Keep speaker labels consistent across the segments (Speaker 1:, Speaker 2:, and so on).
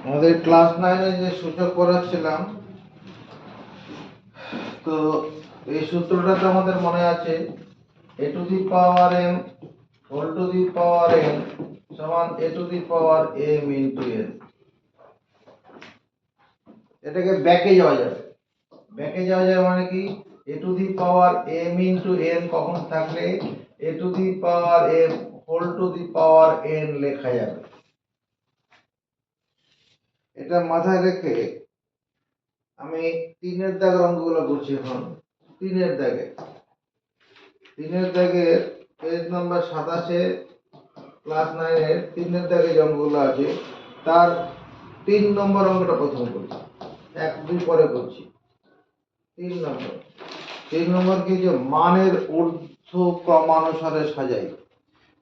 Speaker 1: আমাদের ক্লাস 9 যে সূচক পড়াচ্ছিলাম, তো এই সূত্রটা তো আমাদের মনে আছে, a to the power m whole to the power n সমান a to the power m into n। এটাকে ব্যাকে যাওয়া যাবে, মানে কি a to the power m into n কখন থাকলে a to the power m whole to the power n লেখা যাবে। এটা মাথায় রেখে আমি 3-এর দাগের অঙ্কগুলো করছি। এখন 3-এর দাগে পেজ নাম্বার 27-এ ক্লাস 9-এর 3-এর দাগে যে অঙ্কগুলো আছে তার 3 নম্বর অঙ্কটা প্রথম করছি, 1 2 পরে করছি। 3 নম্বর কি, যে মানের ঊর্ধ্ব ক্রমানুসারে সাজাই।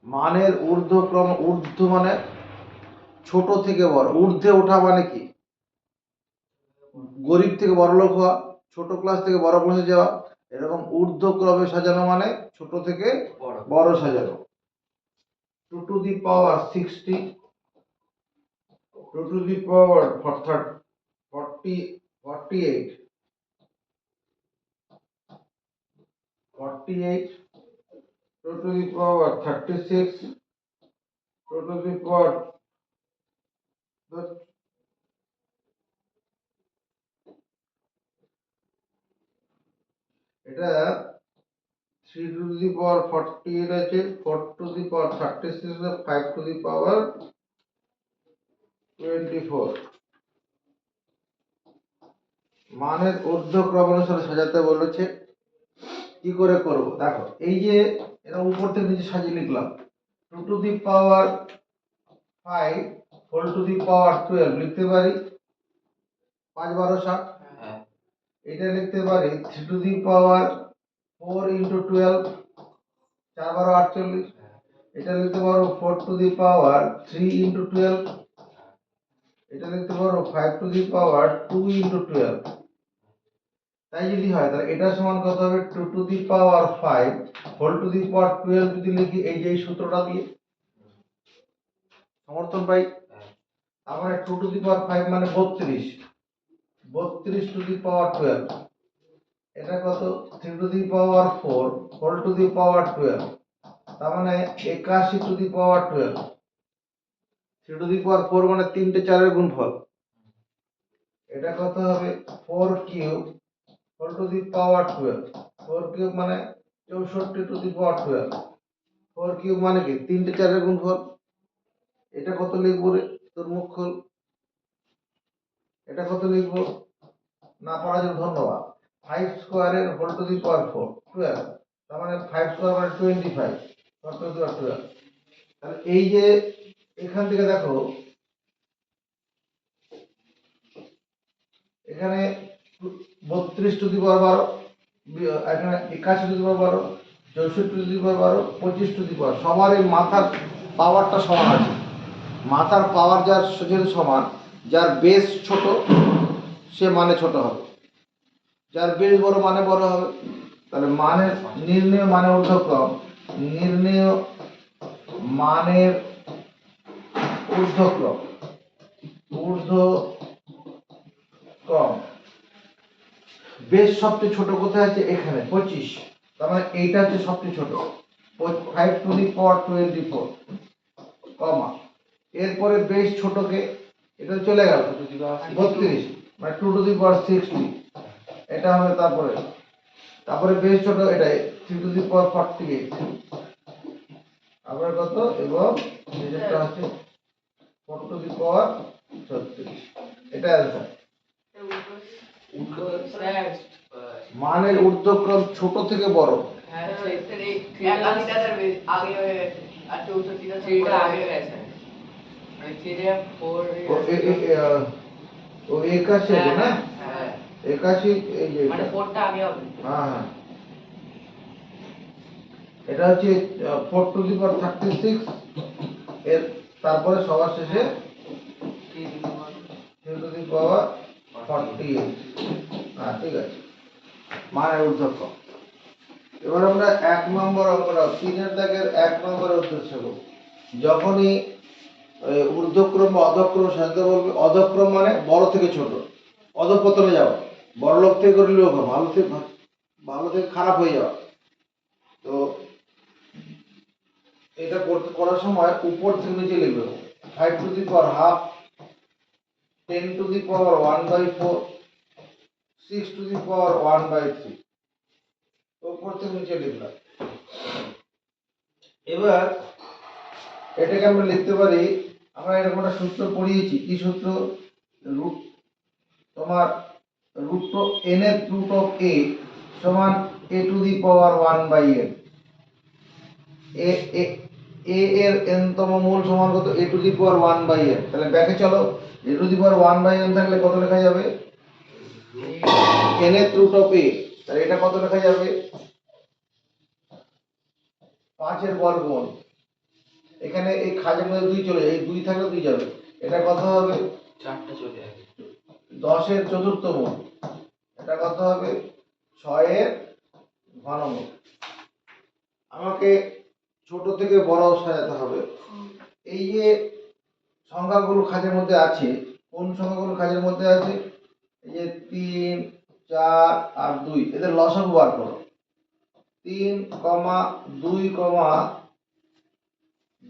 Speaker 1: মানের ঊর্ধ্বক্রম, ঊর্ধ্ব মানে ছোট থেকে বড়, ঊর্ধ্বে ওঠা মানে কি গরিব থেকে বড় লোক হওয়া, ছোট ক্লাস থেকে বড় ক্লাসে যাওয়া। এরকম ঊর্ধ্বক্রমে সাজানো মানে ছোট থেকে বড় সাজানো। 2 to the power 60, 2 to the power 48, 2 to the power 36, 2 to the power এটা 3 to the power 48 আছে, 4 to the power 36 আছে, 5 to the power 24। মানের ঊর্ধ্বক্রম অনুসারে সাজাতে বলেছে। কি করে করব দেখো, এই যে এটা উপর থেকে নিচে সাজিয়ে লিখলাম। 2 to the power 5 whole to the power 12 লিখতে পারি 5 12 60। এটা লিখতে পারি 3 to the power 4 into 12 4 12 48। এটা লিখতে পারো 4 to the power 3 into 12। এটা লিখতে পারো 5 to the power 2 into 12। তাই যদি হয় তাহলে এটা সমান কত হবে, 2 to the power 5 whole to the power 12 যদি লিখি এই যে এই সূত্রটা দিয়ে সমর্থন পাই। তারপরে 2 to the power 5 মানে 32 to the power 12। এটা কত, 3 to the power 4 whole to the power 12, তার মানে 81 to the power 12। 3 to the power 4 মানে 3টে 4-এর গুণফল। এটা কত হবে 4 cube whole to the power 12। 4 cube মানে 64 to the power 12। 4 কিউব মানে কি 3টে 4-এর গুণফল। এটা কত লিখবো রে, তোর মুখ খোল। এটা কত লিখবো, না পড়ার জন্য ধন্যবাদ। 5 স্কয়ারের হোল টু দি পাওয়ার 4 12, তার মানে 5 স্কয়ার মানে 25 হোল টু দি পাওয়ার 12। তাহলে এই যে এখান থেকে দেখো এখানে 32 টু দি পাওয়ার 12, এখানে 81 to the power 12, 64 to the power 12, 25 to the power, সবার এই মাথার পাওয়ারটা সমান আছে। মাথার পাওয়ার যার যদি সমান, যার বেস ছোট সে মানে ছোট হবে, যার বেস বড় মানে বড় হবে। তাহলে মানের নির্ণয় মানে ঊর্ধ্বক্রম, নির্ণয় মানের ঊর্ধ্বক্রম, বেস সবচেয়ে ছোট কোথায় আছে, এখানে 25। তার মানে এইটা হচ্ছে সবচেয়ে ছোট 5 টু দি পাওয়ার 24, কমা এরপরে বেস ছোটকে এটা চলে গেল 32 মানে 2 টু দি পাওয়ার 60, এটা হবে। তারপরে বেস ছোট এটাই 3 টু দি পাওয়ার 48, আবার কত, এবং যেটা হচ্ছে 4 টু দি পাওয়ার 36। এটা অ্যান্সার। মানের ঊর্ধ্বক্রম ছোট থেকে বড়। ও 81 আছে না, 81 এই যে মানে 4টা আগে হবে। হ্যাঁ, এটা হচ্ছে 4 টু দি পাওয়ার 36, এর তারপরে সবার শেষে 3 টু দি পাওয়ার 48। হ্যাঁ, ঠিক আছে, মানের ঊর্ধ্বক্রম। এবার আমরা 1 নম্বর অঙ্কটা 3-এর দাগের 1 নম্বরের উত্তর দেব। যখনই ঊর্ধ্বক্রম বা অধক্রম সাজাতে বলবে। অধক্রম মানে বড় থেকে ছোট, অধঃপতনে যাওয়া, বড় লোক থেকে গরিব লোক হওয়া, ভালো থেকে খারাপ হয়ে যাওয়া। তো এটা করার সময় উপর থেকে নিচে লিখবে। 5 to the power half, 10 to the power 1/4, 6 to the power 1/3, উপর থেকে নিচে লিখলাম। এবার এটাকে আমরা লিখতে পারি, আমরা এরকম একটা সূত্র পড়িয়েছি। কি সূত্র? রুট তোমার রুট অফ n এর রুট অফ a সমান a to the power 1/n। A A a এর n তম মূল সমান কত? a to the power 1/n। তাহলে ব্যাকে চলো, a to the power 1/n থাকলে কত লেখা যাবে? n এর রুট অফ a। তাহলে এটা কত লেখা যাবে? 5 এর বর্গমূল। এখানে এই খাজের মধ্যে 2 চলে যায়, এই 2 থাকলে 2 যাবে। এটা কত হবে?
Speaker 2: 4টা চলে আসবে।
Speaker 1: 10 এর চতুর্থ মূল। এটা কত হবে? 6 এর ঘনমূল। আমাকে ছোট থেকে বড় সাজাতে হবে। এই যে সংখ্যাগুলো খাজের মধ্যে আছে, কোন সংখ্যাগুলো খাজের মধ্যে আছে? এই যে 3, 4 আর 2, এদের লসাগু বার করো। 3, 2,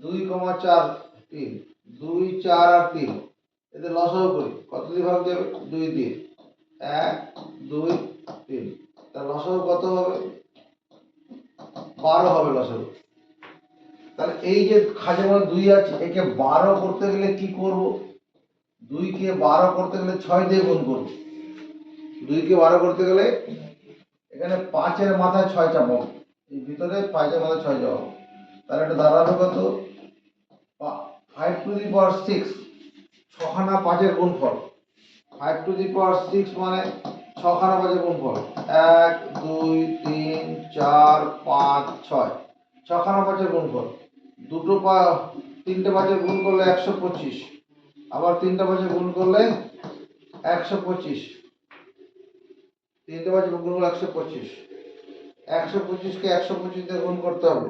Speaker 1: 2,4, 3, 2, 4 আর 3, এদের লসাগু করি। কত দিয়ে ভাগ যাবে? 2 দিয়ে। 1, 2, 3। তার লসাগু কত হবে? 12 হবে লসাগু। তাহলে এই যে খাজের মধ্যে 2 আছে, একে 12 করতে গেলে কি করব? 2 কে 12 করতে গেলে 6 দিয়ে গুণ করব। 2 কে 12 করতে গেলে এখানে 5 এর মাথায় 6 চাপাবো, এই ভিতরে 5 এর মাথায় 6 চাপাবো। তাহলে এটা দাঁড়াবে কত? 5 টু দি পাওয়ার 6, 6 খানা 5 এর গুণফল। 5 টু দি পাওয়ার 6 মানে 6 খানা 5 এর গুণফল। 1, 2, 3, 4, 5, 6, 6 খানা 5 এর গুণফল। তিনটে 5 এর গুণ করলে 125, আবার তিনটে 5 এর গুণ করলে 125, তিনটে 5 এর গুণ করলে 125, 125 কে 125 দিয়ে গুণ করতে হবে।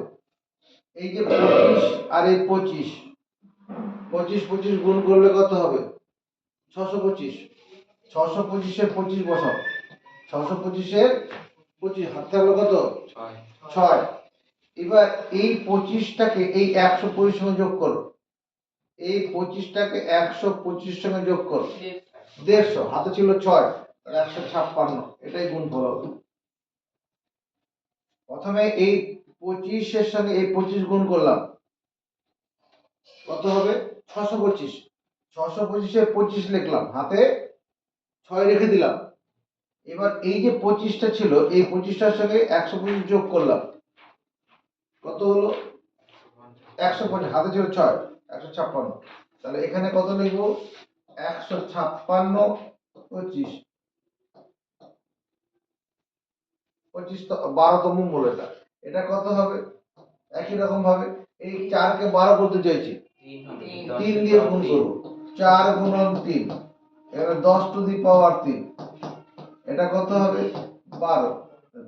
Speaker 1: এই যে 25 আর এই 25, 25 গুণ করলে কত হবে? 625। 625 এর 25 বসাও। 625 এর 25 হাতে হলো কত? 6। এবার এই 25টাকে এই 125 সঙ্গে যোগ করো। এই 25টাকে 125 সঙ্গে যোগ করো। 150, হাতে ছিল 6, তাহলে 156। এটাই গুণফল হবে। প্রথমে এই 25 এর সঙ্গে এই 25 গুণ করলাম, কত হবে? 625। 625 এর 25 লিখলাম, হাতে 6 রেখে দিলাম। এবার এই যে 25টা ছিল, এই 25টার সঙ্গে 125 যোগ করলাম, কত হলো? 150, হাতে ছিল 6, 156। তাহলে এখানে কত লিখবো? 156, 25, 25 তো 12তম মূল। এটা কত হবে? একই রকম ভাবে এই 4 কে 12 করতে চাইছি, 3 দিয়ে গুণ করব। 4 গুণন 3, এখানে 10 টু দি পাওয়ার 3। এটা কত হবে? 12।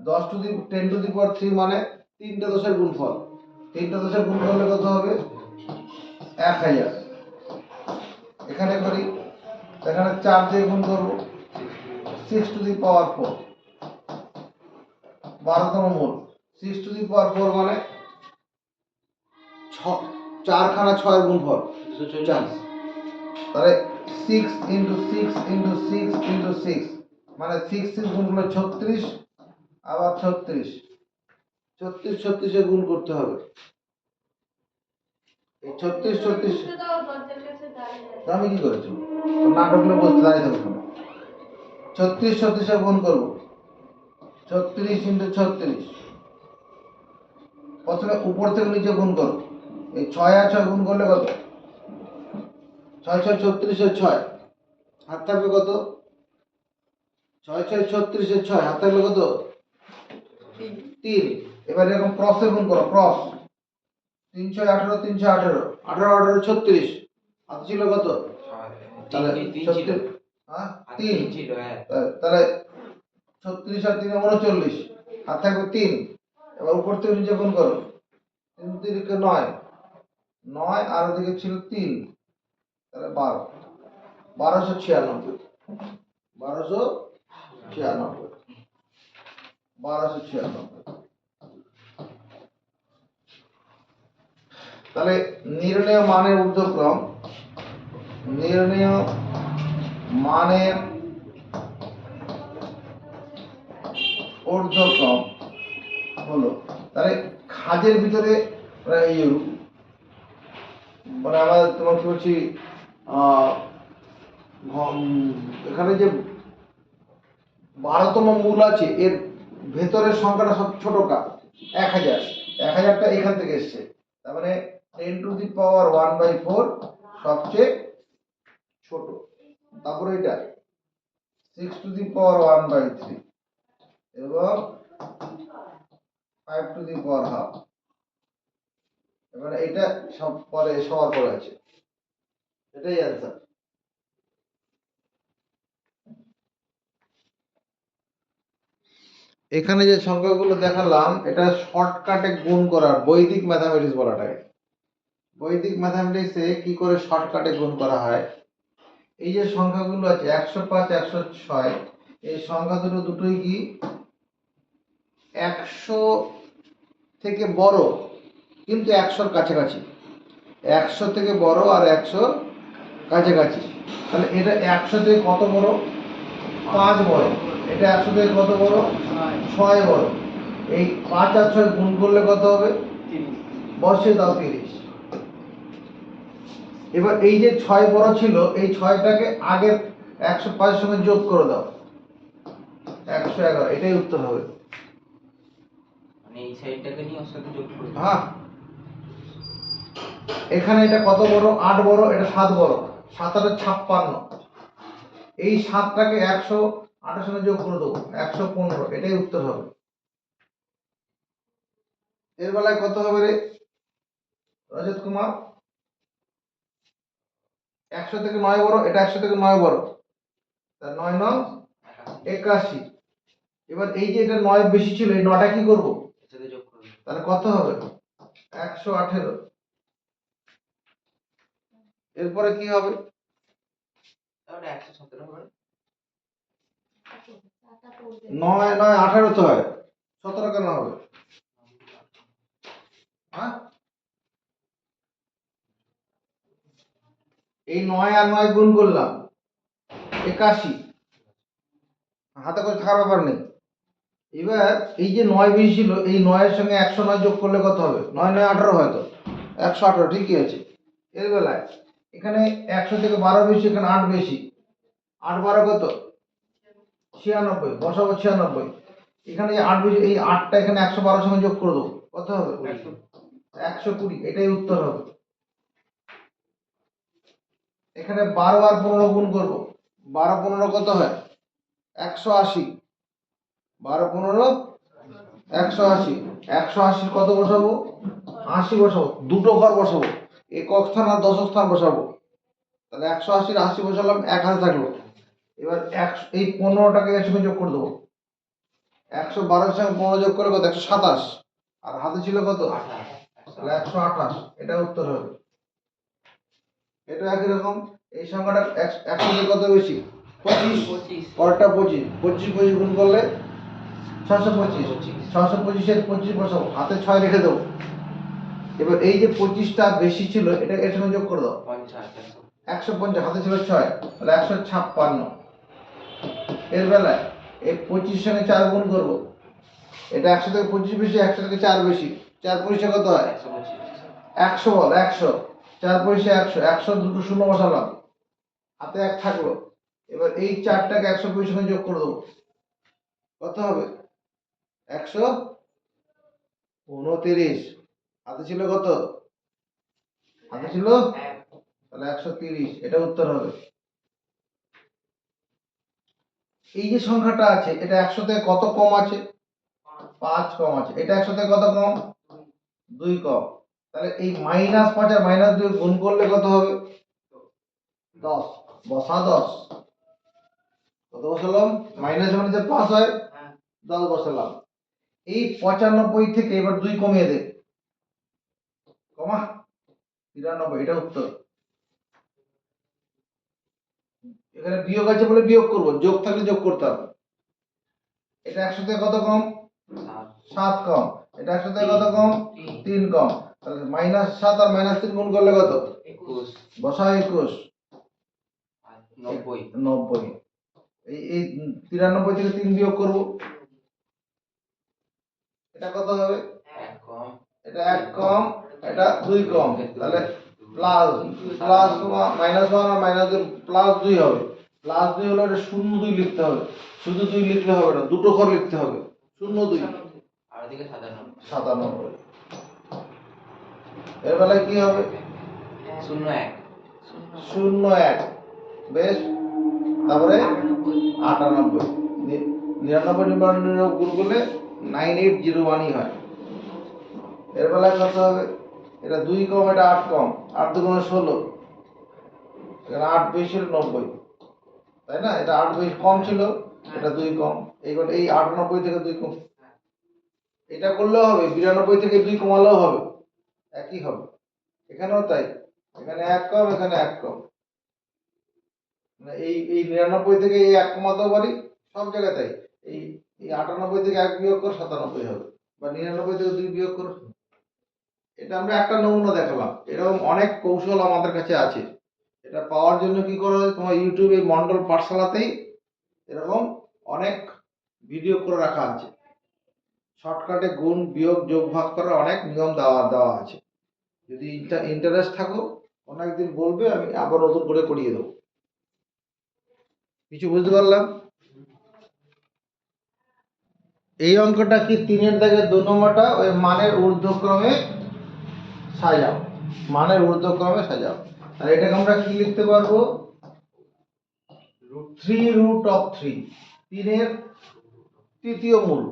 Speaker 1: 10 to the 10 to the power 3 মানে 3টে 10 এর গুণফল। 3টে 10 এর গুণ করলে কত হবে? 1000। এখানে করি, এখানে 4 দিয়ে গুণ করব। 6 টু দি পাওয়ার 4, 12তম মূল। 6 টু দি পাওয়ার 4 মানে 4 খানা 6 এর গুণফল 240। তাহলে 6 ইনটু 6 ইনটু 6 ইনটু 6 মানে 6 গুণ করলে 36, আবার 36, 36 এর গুণ করতে হবে। এই 36 আমি কি করেছি? নাটকগুলো বলতে দাঁড়িয়ে থাকবো। 36 এর গুণ করবো। 36 ইনটু 36, প্রথমে উপর থেকে নিচে গুণ করো। এই 6 আর 6 গুণ করলে কত? 6 6 36 এর 6, হাত থাকবে কত? 6 6 36 এর 6, হাত থাকবে কত? 3। এবার এরকম ক্রসে গুণ করো, ক্রস। 3 6 18, 3 6 18, 18 18 36, হাতে ছিল কত? তাহলে 36, হ্যাঁ 3 ছিল। তাহলে 36 আর 3 39, হাত থাকবে 3। এবার উপর থেকে নিচে গুণ করো। 3 3 কে 9, 9 আর ওদিকে ছিল 3, তাহলে 12, 1296, 1296, 1296। তাহলে নির্ণেয় মানের ঊর্ধ্বক্রম, নির্ণেয় মানের ঊর্ধ্বক্রম হলো, তাহলে খাজের ভিতরে মানে আমাদের তোমার কি বলছি এখানে যে 12তম মূল আছে এর ভেতরের সংখ্যাটা সব ছোট কাজ 1000, 1000টা এখান থেকে এসছে, তার মানে 10⁻1/4 সবচেয়ে ছোট, তারপরে এটা 6⁻1/3 এবং 5⁻½ এবারে এটা সব পরে সবার পরে আছে, এটাই অ্যান্সার। এখানে যে সংখ্যাগুলো দেখালাম এটা শর্টকাটে গুণ করার বৈদিক ম্যাথামেটিক্স বলাটাকে। বৈদিক ম্যাথামেটিক্সে কি করে শর্টকাটে গুণ করা হয়, এই যে সংখ্যাগুলো আছে 105, 106, এই সংখ্যা দুটোই কি 100 থেকে বড় কিন্তু 100-র কাছাকাছি, 100 থেকে বড় আর 100 কাছাকাছি। তাহলে এটা 100 থেকে কত বড়? 5 বড়। এটা 100 থেকে কত বড়? 6 বড়। এই 5 আর 6 গুণ করলে কত হবে? 30। বসিয়ে দাও 30। এবার এই যে 6 বড় ছিল এই 6টাকে আগের 105 এর সঙ্গে যোগ করে দাও, 111। এটাই উত্তর হবে।
Speaker 2: মানে এই সাইডটাকে নিয়ে ওর সাথে যোগ করে দাও।
Speaker 1: হ্যাঁ, এখানে এটা কত বড়? 8 বড়, এটা 7 বড়, 7 আর 56। এই 7টাকে 108 এর সঙ্গে যোগ করে দেবো, 115। এটাই উত্তর হবে। এর বেলায় কত হবে রে রজত কুমার? 100 থেকে 9 বড়, এটা 100 থেকে 9 বড়, তার 9×9 81। এবার এই যে এটা 9 বেশি ছিল, এই 9টা কি করব?
Speaker 2: এর সাথে যোগ করে দাও।
Speaker 1: তাহলে কত হবে? 118। এরপরে কি হবে?
Speaker 2: তাহলে 117 হবে।
Speaker 1: 9 9 18 তো হয়, 17 কেন হবে? হ্যাঁ, এই 9 আর 9 গুণ করলাম 81, হাতে করে থাকার ব্যাপার নেই। এবার এই যে 9 বেশি ছিল এই 9 এর সঙ্গে 109 যোগ করলে কত হবে? 9 9 18 হয়তো, 118। ঠিকই আছে। এর বেলায় এখানে 100 থেকে 12 বেশি, এখানে 8 বেশি, 8 12 কত? 96। বসাবো 96। এখানে যে 8 বেশি, এই 8টা এখানে 112 সঙ্গে যোগ করে দেবো, কত হবে? 120। এটাই উত্তর হবে। এখানে 12 আর 15 গুণ করব, 12 15 কত হয়? 180। 12 15 180। 180 কত বসাবো? 80 বসাবো, দুটো ঘর বসাবো, একক স্থান আর দশক স্থান বসাবো। তাহলে 180 80 বসালাম, 1 হাতে থাকলো। এবার এই 15টাকে এর সঙ্গে যোগ করে দেবো, 112 এর সঙ্গে 15 যোগ করে কত? 127। আর হাতে ছিল কত? তাহলে 128। এটা উত্তর হবে। এটা একই রকম। এই সংখ্যাটা 100 থেকে কত বেশি? 25। পরেরটা 25, 25 25 গুণ করলে 625। 625 এর 25 বসাবো, হাতে 6 রেখে দেবো। এবার এই যে 25টা বেশি ছিল এটা এর সঙ্গে যোগ করে দাও, 150। হাতে ছিল 6, তাহলে 156। এর বেলায় এই 25 সঙ্গে 4 গুণ করবো, এটা 100 থেকে 25 বেশি, 100 থেকে 4 বেশি, 4 25 কত হয়? 100 বল, 100। 4 25 100, 100 দুটো শূন্য বসালাম, হাতে 1 থাকলো। এবার এই 4টাকে 120 সঙ্গে যোগ করে দেবো, কত হবে? 129। হাতে ছিল কত? হাতে ছিল, তাহলে 130। এটা উত্তর হবে। এই যে সংখ্যাটা আছে এটা 100 থেকে কত কম আছে? 5 কম আছে। এটা 100 থেকে কত কম? 2 কম। তাহলে এই -5 আর -2 গুণ করলে কত হবে? 10। বসা 10। কত বসালাম? মাইনাস মানে যে প্লাস হয়, 10 বসালাম। এই 95 থেকে এবার 2 কমিয়ে দে, কমা 93। এটা উত্তর। এখানে বিয়োগ আছে বলে বিয়োগ করব, যোগ থাকলে যোগ করতাম। এটা 100 থেকে কত কম? 7 কম। এটা 100 থেকে কত কম? 3 কম। তাহলে -7 আর -3 গুণ করলে কত?
Speaker 2: 21
Speaker 1: বসাও 21
Speaker 2: আর 90
Speaker 1: 90। এই 93 থেকে 3 বিয়োগ করব, এটা কত হবে?
Speaker 2: 1 কম,
Speaker 1: এটা 1 কম, এটা 2 কম, তাহলে প্লাস প্লাস -1 আর -2 প্লাস 2 হবে। প্লাস 2 হলে এটা 02 লিখতে হবে, শুধু 2 লিখলে হবে না, দুটো ঘর লিখতে হবে। 02
Speaker 2: আর ওদিকে 97
Speaker 1: 97। এর বেলায় কি হবে?
Speaker 2: 01
Speaker 1: 01। বেশ, তারপরে 98। 99 গুণ করলে 9801 হয়। এর বেলায় কত হবে? এটা 2 কম, এটা 8 কম, 8 দুগুণে 16, এখানে 8 বেশি হলো 90, তাই না? এটা 8 বেশি কম ছিল, এটা 2 কম, এইবার এই 98 থেকে 2 কম, এটা করলেও হবে, 92 থেকে 2 কমালেও হবে, একই হবে। এখানেও তাই, এখানে 1 কম, এখানে 1 কম, মানে এই 99 থেকে এই 1 কমাতেও পারি, সব জায়গায় তাই। এই এই 98 থেকে 1 বিয়োগ কর 97 হবে, বা 99 থেকে 2 বিয়োগ কর। এটা আমরা একটা নমুনা দেখালাম, এরকম অনেক কৌশল আমাদের কাছে আছে। এটা পাওয়ার জন্য কি করা হয়, তোমার ইউটিউবে মন্ডল পাঠশালাতেই এরকম অনেক ভিডিও করে রাখা আছে। শর্টকাটে গুণ বিয়োগ যোগ ভাগ করার অনেক নিয়ম দেওয়া আছে। যদি ইন্টারেস্ট থাকো, কোনো একদিন বলবে, আমি আবার নতুন করে করিয়ে দেবো। কিছু বুঝতে পারলাম? এই অঙ্কটা কি 3-এর দাগের 2 নম্বরটা, ওই মানের ঊর্ধ্বক্রমে সাজাও, মানের ঊর্ধ্বক্রমে সাজাও। আর এটাকে আমরা কি লিখতে পারবো? 3√3, 3-এর তৃতীয় মূল।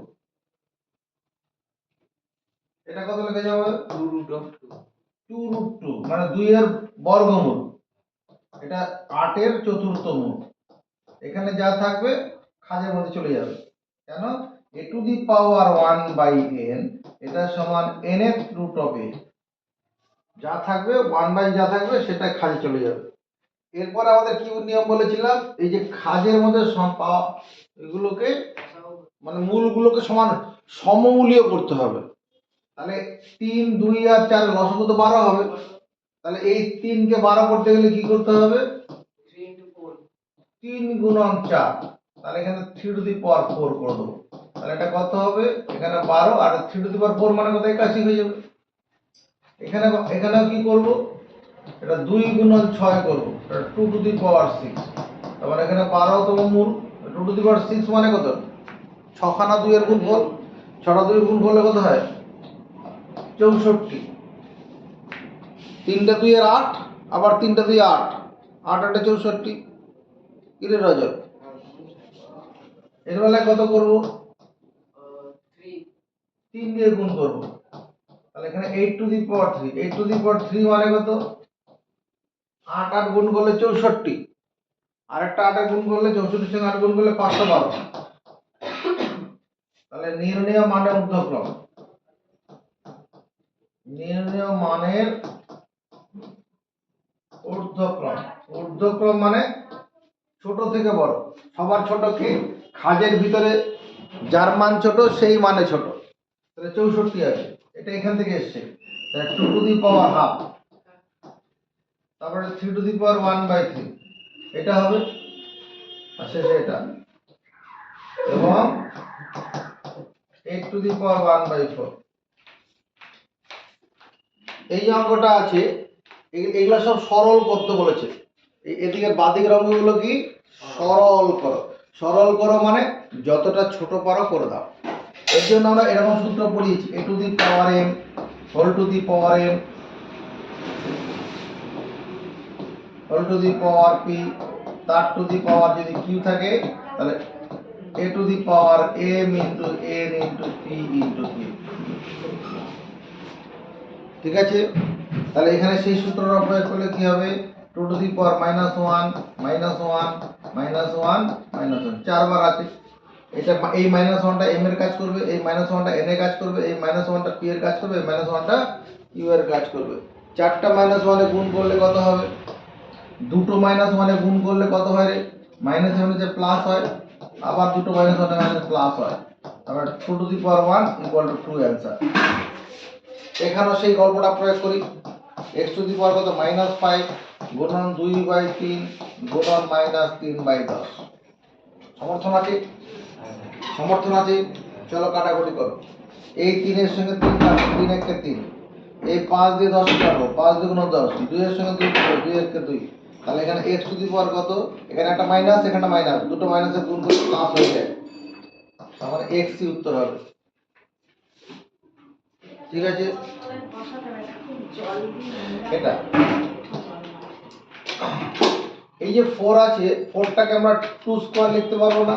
Speaker 1: এটা কত লেখা যাবে? 2√2 মানে 2-এর বর্গমূল। এটা 8-এর চতুর্থ মূল। এখানে যা থাকবে খাজের মধ্যে চলে যাবে। কেন? a to the power 1/n, এটা সমান nth রুট অফ a। যা থাকবে 1 যা থাকবে সেটা খাজে চলে যাবে। এরপর আমাদের কি নিয়ম বলেছিলাম, এই যে খাজের মধ্যে এগুলোকে মানে মূলগুলোকে সমমূলীয় করতে হবে। তাহলে 3, 2 আর 4 লসাগু তো 12 হবে। তাহলে এই 3 কে 12 করতে গেলে কি করতে হবে? 3 গুণন 4, তাহলে এখানে 3 টু দি পাওয়ার 4 করে দেবো। তাহলে এটা কত হবে? এখানে 12 আর 3 টু দি পাওয়ার 4 মানে কত? 81 হয়ে যাবে। এখানেও কি করব? এটা 2 গুণন 6 করব, এটা 2 টু দি পাওয়ার 6। তারপর এখানে 12তম মূল, 2 টু দি পাওয়ার 6 মানে কত? 6 খানা 2 এর গুণফল, 6টা 2 এর গুণফল কত হয়? 64। 3টা 2 এর 8, আবার 3টা 2 8, 8 8 64। কি রে রজত? এর বেলায় কত করব? 3 দিয়ে গুণ করব। তাহলে এখানে 8 two the power 3, 8 two the power 3 মানে কত? 8 8 গুণ করলে 64, আরেকটা 8 এ গুণ করলে 64 সঙ্গে 8 গুণ করলে 512। তাহলে নির্ণেয় মানের ঊর্ধ্বক্রম, নির্ণেয় মানের ঊর্ধ্বক্রম। ঊর্ধ্বক্রম মানে ছোট থেকে বড়, সবার ছোট কি? খাজের ভিতরে যার মান ছোট সেই মানে ছোট। তাহলে 64 আছে, এটা এখান থেকে এসছে। তাহলে 2 টু দি পাওয়ার হাফ, তারপরে 3 টু দি পাওয়ার 1/3, এটা হবে। আর শেষে এটা, এবং 8 টু দি পাওয়ার 1/4। এই যে অঙ্কটা আছে, এগুলো সব সরল করতে বলেছে। এদিকে বাদিকের অঙ্কগুলো কি? সরল করো। সরল করো মানে যতটা ছোট পারো করে দাও। এর জন্য আমরা এরকম সূত্র পড়িয়েছি, a to the power m whole to the power n whole to the power p, তার টু দি পাওয়ার যদি q থাকে তাহলে a to the power m into n into p into q। ঠিক আছে? তাহলে এখানে সেই সূত্রটা প্রয়োগ করলে কি হবে? 2 টু দি পাওয়ার -1 -1 -1 চারবার আছে। এটা এই -1টা m এর কাজ করবে, এই -1টা n এর কাজ করবে, এই -1টা p এর কাজ করবে, এই -1টা q এর কাজ করবে। চারটা -1 এ গুণ করলে কত হবে? দুটো মাইনাস মানে গুণ করলে কত হয় রে? মাইনাস মানে যে প্লাস হয়, আবার দুটো মাইনাস মানে মাইনাস প্লাস হয়, তারপর 2 to the power 1 equal to 2 answer. এখানেও সেই গল্পটা প্রয়োগ করি। x টু দি পাওয়ার কত -5 গুণন 2/3 গুণন -3/10। সমর্থন আছে? সমর্থন আছে। চলো কাটাকুটি করো। এই 3 এর সঙ্গে 3 কাটো, 3 একে 3। এই 5 দিয়ে 10 কাটো, 5 দুগুণ 10। 2 এর সঙ্গে 2 কাটো, 2 একে 2। তাহলে এখানে x টু দি পাওয়ার কত? এখানে একটা মাইনাস, এখানে মাইনাস, দুটো মাইনাসের গুণ করলে প্লাস হয়ে যায়। তার মানে x ই উত্তর হবে। ঠিক আছে, এটা এই যে 4 আছে, 4টাকে আমরা 2 স্কয়ার লিখতে পারবো না?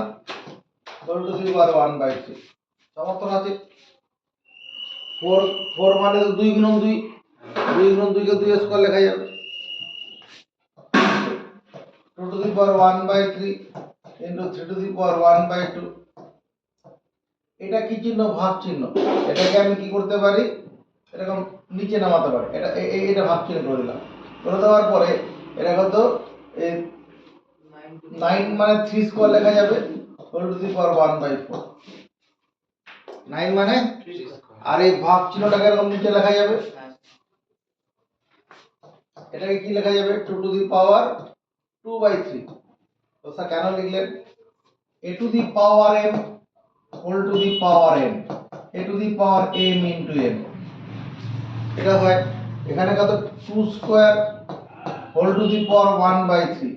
Speaker 1: 4 টু দি পাওয়ার 1/3। সমর্থন আছে? 4 মানে তো 2 গুণন 2, 2 গুণন 2 কে 2 স্কয়ার লেখা যাবে। 2 to the power 1/3 into 3 to the power 1/2। এটা কি চিহ্ন? ভাগ চিহ্ন। এটাকে আমি কি করতে পারি? এরকম নিচে নামাতে পারি। এটা ভাগ চিহ্ন করে দিলাম। করে দেওয়ার পরে এটা কত? এই 9 মানে 3 স্কয়ার লেখা যাবে, 4 টু দি পাওয়ার 1/4। 9 মানে, আর এই ভাগ চিহ্নটাকে এরকম নিচে লেখা যাবে। এটাকে কি লেখা যাবে? 2 টু দি পাওয়ার 2/3। তো স্যার কেন লিখলেন? a to the power m whole to the power n, a to the power m into n। এটা হয় এখানে কত? 2 square whole to the power 1/3।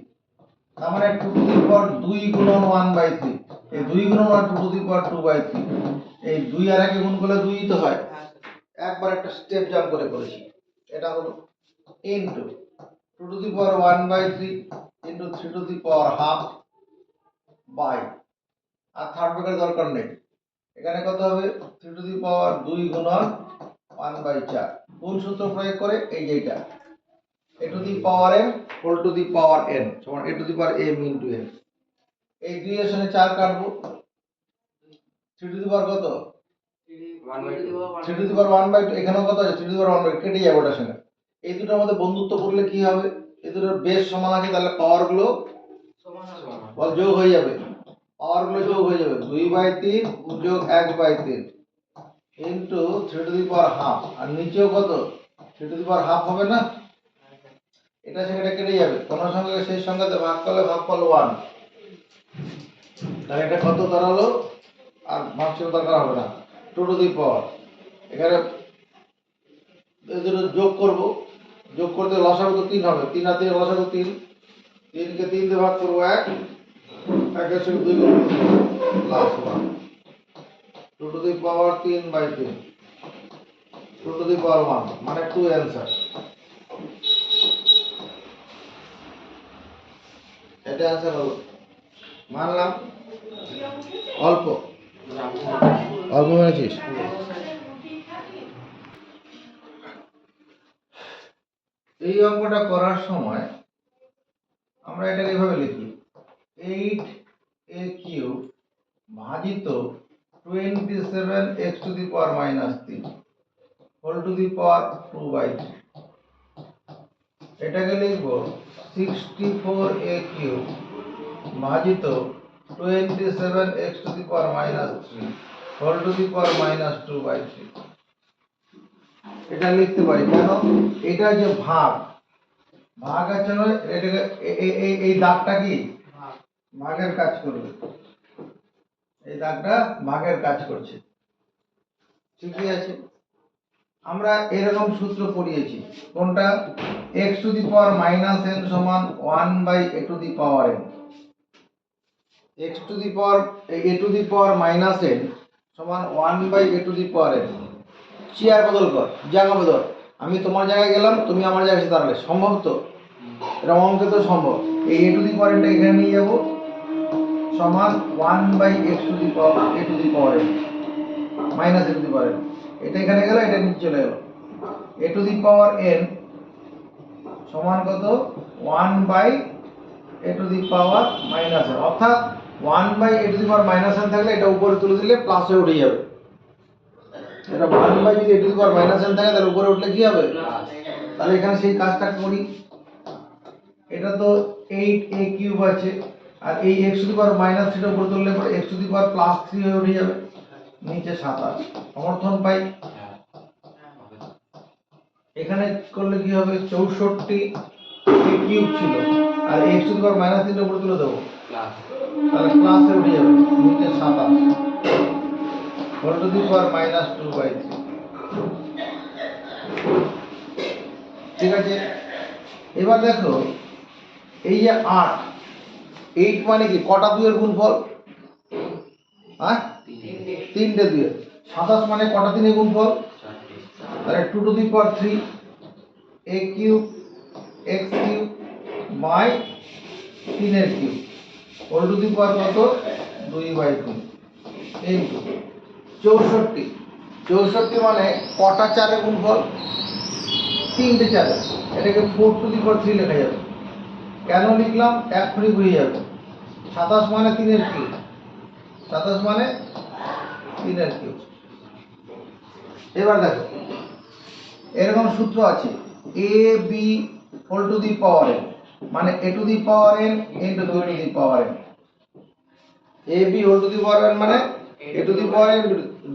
Speaker 1: তার মানে 2 টু দি পাওয়ার 2 গুণন 1/3। এই 2 গুণন 1 2 টু দি পাওয়ার 2/3। এই 2 আর 1 গুণ করলে 2 ই তো হয়। একবার একটা স্টেপ জাম্প করে করেছি। এটা হলো into 2 to the power 1/3 into 3 to the power half by, আর থার্ড ব্র্যাকেট দরকার নেই। এখানে কত হবে? 3 টু দি পাওয়ার 2 গুণন 1/4। কোন সূত্র প্রয়োগ করে? এই যে এটা, a to the power m whole to the power n সমান a to the power m into n। এই 2 এর সঙ্গে 4 কাটবো। 3 টু দি পাওয়ার কত? 3 টু দি পাওয়ার 1/2। এখানেও কত আছে? 3 টু দি পাওয়ার 1/2 কেটে যাবে ওটার সঙ্গে। এই দুটোর মধ্যে বন্ধুত্ব করলে কি হবে? এই দুটোর বেস সমান আছে, তাহলে পাওয়ার গুলো বল যোগ হয়ে যাবে। পাওয়ার গুলো যোগ হয়ে যাবে। 2/3 যোগ 1/3 into 3 to the power half, আর নিচেও কত? 3 টু দি পাওয়ার হাফ হবে না? এটা সেটা কেটে যাবে। কোন সংখ্যাকে সেই সংখ্যাতে ভাগ করলে ভাগফল 1। তাহলে এটা কত দাঁড়ালো? আর ভাগশেষ দরকার হবে না। 2 টু দি পাওয়ার, এখানে এই দুটো যোগ করব। যোগ করতে লসাগু তো 3 হবে। 3 আর 3 লসাগু 3। 3 কে 3 দিয়ে ভাগ করব 1। 1 এর সঙ্গে 2 গুণ plus 1। 2 to the power 3/3। 2 to the power 1 মানে 2 অ্যান্সার। এটা অ্যান্সার হলো। মানলাম অল্প অল্প মেরেছিস। এই অঙ্কটা করার সময় আমরা এটাকে এভাবে লিখি, 8a কিউব ভাজিত 27x to the power -3 whole to the power 2/3। এটাকে লিখব 64a কিউব ভাজিত 27x to the power -3 whole to the power -2/3। এটা লিখতে পারি কেন? এটা যে ভাগ, ভাগ আছে না, এটাকে এই দাগটা কি ভাগের কাজ করবে। এই দাগটা ভাগের কাজ করছে। ঠিকই আছে। আমরা এরকম সূত্র পড়িয়েছি। কোনটা? x to the power -n সমান 1/a two the power n। x to the power a to the power -n সমান 1/a two the power n। Chair বদল কর, জায়গা বদল। আমি তোমার জায়গায় গেলাম, তুমি আমার জায়গায় এসে দাঁড়ালে। সম্ভব তো? এটা অঙ্কে তো সম্ভব। এই a টু দি পাওয়ার nটা এখানে নিয়ে যাব, সমান 1/x two the power a to the power n minus a to the power n। এটা এখানে গেল, এটা নিচে চলে গেল। a to the power n সমান কত? 1/a two the power -n। অর্থাৎ 1/a two the power -n থাকলে এটা উপরে তুলে দিলে প্লাস হয়ে উঠে যাবে। এটা 1/a যদি a to the power -n থাকে তাহলে উপরে উঠলে কি হবে? তাহলে এখানে সেই কাজটা করি। এটা তো 8a কিউব আছে, আর এই x to the power minus 3 উপর তুললে পরে x to the power plus 3 হয়ে উঠে যাবে, নিচে 27 সমর্থন পাই। এখানে করলে কি হবে, 64 a কিউব ছিল আর x to the power minus 3 উপর তুলে দেবো, তাহলে প্লাসে উঠে যাবে, নিচে 27 whole to the power minus 2/3। ঠিক আছে, এবার দেখো এই যে 8 মানে কি, কটা দুইয়ের গুণফল? হ্যাঁ, তিনটে দুইয়ের। 27 মানে কটা তিনের গুণফল? তাহলে 2 to the power 3 a cube x cube by 3 এর cube whole to the power কত, 2/2 ইনটু 64। 64 মানে কটা চারের গুণফল? তিনটে চারের। এটাকে 4 টু দি পাওয়ার 3 লেখা যাবে। কেন লিখলাম এক্ষুনি বুঝে যাবে। 27 মানে 3 এর কিউব, 27 মানে 3 এর কিউব। এবার দেখো এরকম সূত্র আছে, a b whole to the power n মানে a to the power n into b to the power n। a b whole to the power n মানে a to the power n,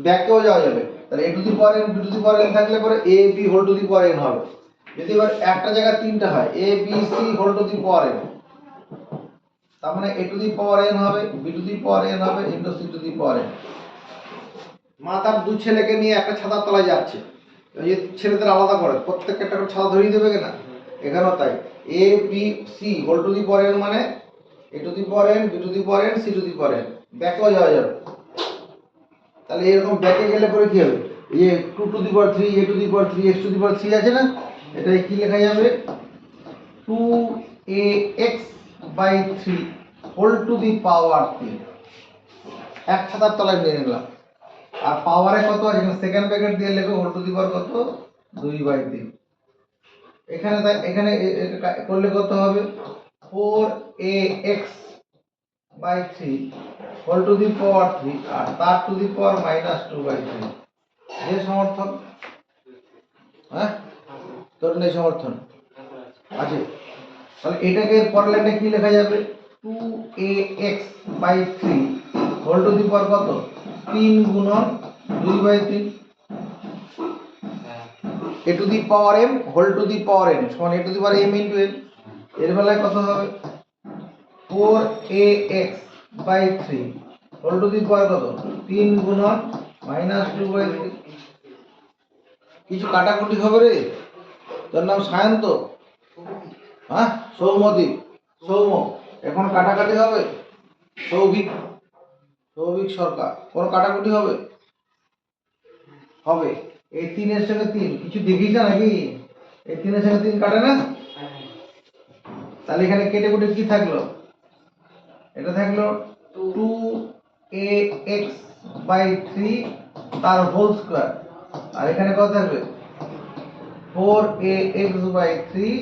Speaker 1: ব্যাকেও যাওয়া যাবে, তাহলে a to the power n b to the power n থাকলে পরে a b whole to the power n হবে। যদি এবার একটা জায়গায় তিনটা হয় a b c whole to the power n, তার মানে a to the power n হবে, b to the power n হবে into c to the power n। মা তার দু ছেলেকে নিয়ে একটা ছাতার তলায় যাচ্ছে, ওই যে ছেলেদের আলাদা করে প্রত্যেককে একটা করে ছাতা ধরিয়ে দেবে কিনা, এখানেও তাই। a b c whole to the power n মানে a to the power n b to the power n c to the power n, ব্যাকেও যাওয়া যাবে। তাহলে এরকম ব্যাকে গেলে পরে কি হবে, এই যে 2 to the power 3 a to the power 3 x to the power 3 আছে না, এটাই কি লেখা যাবে, 2ax by 3 whole to the power 3। এক ছাতার তলায় নিয়ে নিলাম, আর পাওয়ারে কত আছে এখানে সেকেন্ড ব্র্যাকেট দিয়ে লিখো, হোল টু দি পাওয়ার কত, 2/3। এখানে তাই এখানে এটা করলে কত হবে, 4ax by 3 whole to the power 3 আর তার টু দি পাওয়ার মাইনাস 2/3। যে সমর্থন, হ্যাঁ তোর নেই সমর্থন আছে, তাহলে এটাকে পরের লাইনে কি লেখা যাবে, 2ax by 3 whole to the power কত, 3 গুণন 2/3। a to the power m whole to the power n সমান a to the power m into n। এর বেলায় কত হবে, 4ax by 3 whole to the power কত, 3 গুণন মাইনাস 2/3। কিছু কাটাকুটি হবে রে, তোর নাম সায়ন্ত, হ্যাঁ সৌমদীপ, সৌম, এখন কাটাকাটি হবে, সৌভিক, সৌভিক সরকার, কোন কাটাকুটি হবে, হবে। এই 3 এর সঙ্গে 3 কিছু দেখিস না নাকি, এই 3 এর সঙ্গে 3 কাটে না, তাহলে এখানে কেটে কুটে কি থাকলো, এটা থাকলো 2ax বাই 3 তার হোল স্কয়ার, আর এখানে কত থাকবে, 4ax by 3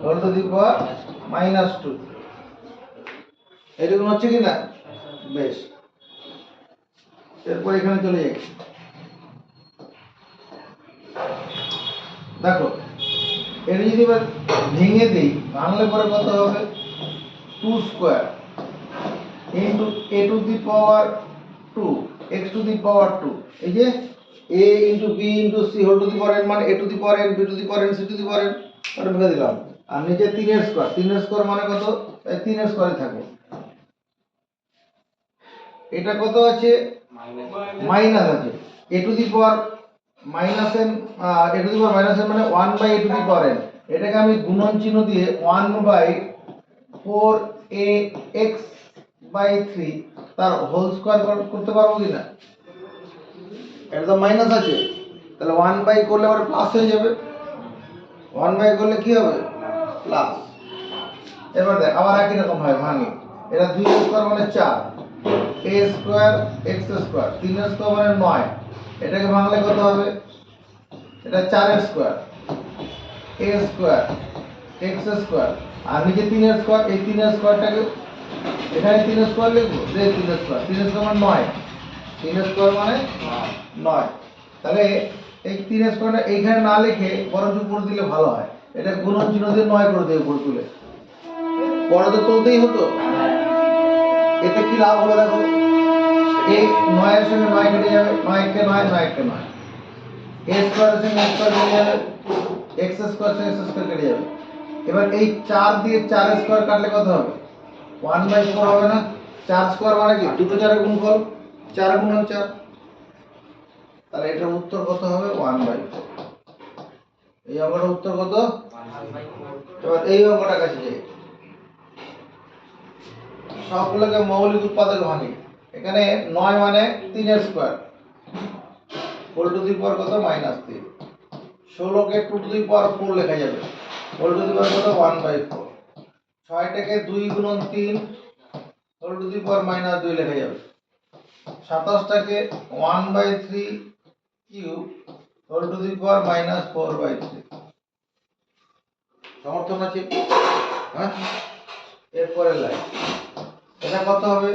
Speaker 1: whole to the power minus 2। এরকম হচ্ছে কি না, বেশ। এরপর এখানে চলে যাই, দেখো এটা যদি এবার ভেঙে দিই, ভাঙলে পরে কত হবে, 2 square into a to the power 2 x to the power 2, এই যে a into b into c whole to the power n মানে a to the power n b to the power n c to the power n, ওটা ভেঙে দিলাম। আর নিচে 3 এর square, 3 এর square মানে কত, এই 3 এর স্কয়ারই থাকবে। এটা কত আছে, মাইনাস আছে, a to the power minus n, a to the power minus n মানে 1 by a to the power n, এটাকে আমি গুণন চিহ্ন দিয়ে 1 বাই 4ax বাই 3 তার হোল স্কয়ার করতে পারবো কিনা, এটা তো মাইনাস আছে, তাহলে 1 বাই করলে আবার প্লাস হয়ে যাবে, 1 বাই করলে কি হবে, প্লাস। এবার দেখ আবার একই রকম হয় ভাঙি, এটা 2 এর স্কয়ার মানে 4, a স্কয়ার x স্কয়ার, 3 এর স্কয়ার মানে 9, এটাকে ভাঙলে কত হবে, এটা 4 এর square a square x square, আর নিচে 3 এর স্কয়ার, এই 3 এর স্কয়ারটাকে এখানে 3 এর স্কয়ার লিখবো, যে 3 এর স্কয়ার, 3 এর স্কয়ার মানে 9, 3 এর স্কয়ার মানে 9। তাহলে এই 3 এর স্কয়ারটা এইখানে না লিখে বরঞ্চ উপর দিলে ভালো হয়, এটা গুণন চিহ্ন দিয়ে 9 করে দেব উপর তুলে, পরে তো তুলতেই হতো। এতে কি লাভ হলো দেখো, এই 9 এর সঙ্গে 9 কেটে যাবে, 9 কে 9, 9 কে 9, a স্কয়ারের সঙ্গে a স্কয়ার কেটে যাবে, x স্কয়ার সঙ্গে x স্কয়ার কেটে যাবে। এবার এই 4 দিয়ে 4 এর স্কয়ার কাটলে কত হবে? 1/4 হবে না? 4 স্কয়ার মানে কি দুটো 4 এর গুণফল, 4 গুণন 4। তাহলে এটার উত্তর কত হবে? 1/4। এই অঙ্কটার উত্তর কত?
Speaker 2: 1/4।
Speaker 1: এবার এই অঙ্কটা কাছে যাই, সবগুলোকে মৌলিক উৎপাদক ভাঙি। এখানে 9 মানে 3 এর square, whole to the power কত? -3। 16 কে 2 টু দি পাওয়ার 4 লেখা যাবে, হোল টু দি পাওয়ার কত? 1/4। 6 টাকে 2 গুণন 3, হোল টু দি পাওয়ার -2 লেখা যাবে। 27 টাকে 1/3 কিউব, হোল টু দি পাওয়ার -4/3। সমর্থন আছে? হ্যাঁ, এরপরে লাইন, এটা কত হবে?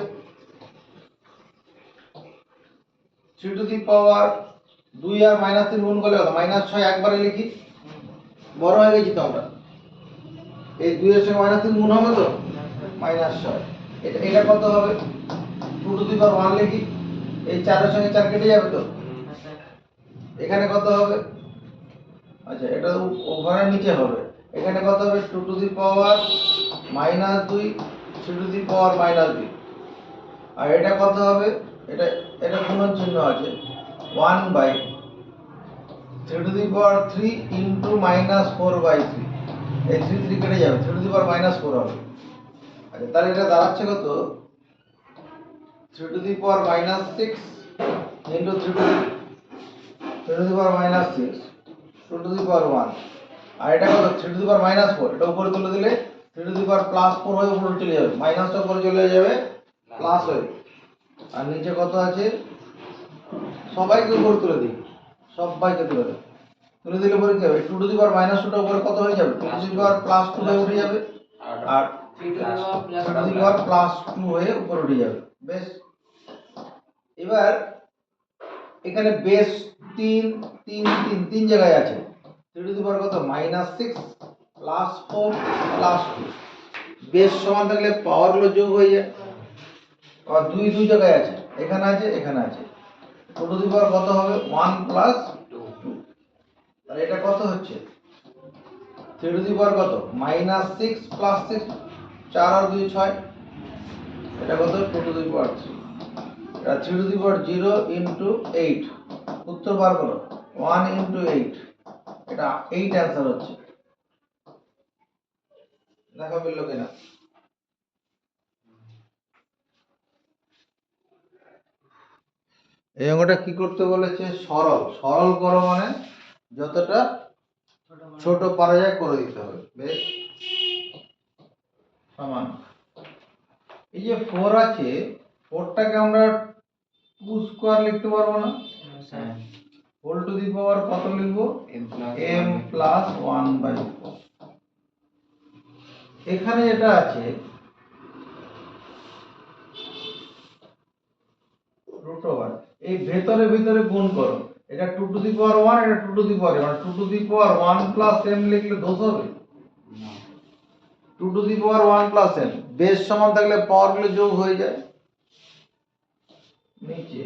Speaker 1: 3 টু দি পাওয়ার 2 আর -3 গুণ করলে কত? -6 একবারে লিখি, বড় হয়ে গেছি তো আমরা। এই 2 এর সঙ্গে -3 গুণ হবে তো, -6। এটা কত হবে? 2 টু দি পাওয়ার 1 লিখি, এই 4 এর সঙ্গে 4 কেটে যাবে তো। এখানে কত হবে? আচ্ছা, এটা ওভারের নিচে হবে। এখানে কত হবে? 2 to the power -2, 3 to the power -2। আর এটা কত হবে? এটা এটা গুণন চিহ্ন আছে, 1/3 টু দি পাওয়ার 3 ইনটু -4/3। এই 3 3 কেটে যাবে, 3 টু দি পাওয়ার -4 হবে। আচ্ছা, তাহলে এটা দাঁড়াচ্ছে কত? 3 to the power -6 into 3 to the power -6, 2 to the power 1। আর এটা কত? 3 টু দি পাওয়ার -4, এটা উপরে তুলে দিলে 3 টু দি পাওয়ার +4 হয়ে উপরে চলে যাবে, মাইনাসটা উপরে চলে যাবে প্লাস হয়ে। আর নিচে কত আছে? সবাইকে উপরে তুলে দিই, সবাইকে তুলে দিই, তুলে দিলে পরে কি হবে? 2 টু দি পাওয়ার -2টা উপরে কত হয়ে যাবে? 2 টু দি পাওয়ার +2 হয়ে উঠে যাবে, আর 3 টু দি পাওয়ার +2 হয়ে উপরে উঠে যাবে। বেশ, এবার এখানে বেস 3 3 3 তিন জায়গায় আছে। 3 টু দি পাওয়ার কত? -6 +4 +2। বেস সমান থাকলে পাওয়ারগুলো যোগ হয়ে যায়। আর 2 দুই জায়গায় আছে, এখানে আছে, এখানে আছে। 2 টু দি পাওয়ার কত হবে? 1 + 2। তাহলে এটা কত হচ্ছে? 3 টু দি পাওয়ার কত? -6 + 6, 4 আর 2 6। এটা কত? 2 টু দি পাওয়ার 3। এটা 3 টু দি পাওয়ার 0 ইনটু 8। উত্তর বার করো, 1 ইনটু 8। এটা 8 অ্যান্সার হচ্ছে। দেখা পেল কিনা? এই অঙ্কটা কি করতে বলেছে? সরল, সরল করো মানে যতটা ছোট পারা যায় করে দিতে হবে। বেশ, সমান এই যে 4 আছে, 4টাকে আমরা 2 স্কয়ার লিখতে পারবো না?
Speaker 2: হ্যাঁ,
Speaker 1: হোল টু দি পাওয়ার কত লিখবো? m plus 1/4। এখানে যেটা আছে রুট ওভার, এই ভেতরে ভিতরে গুণ করো। এটা 2 টু দি পাওয়ার 1, এটা 2 টু দি পাওয়ার, মানে 2 to the power 1 plus m লিখলে দোষ হবে? 2 to the power 1 plus m, base সমান থাকলে পাওয়ারগুলো যোগ হয়ে যায়। নিচে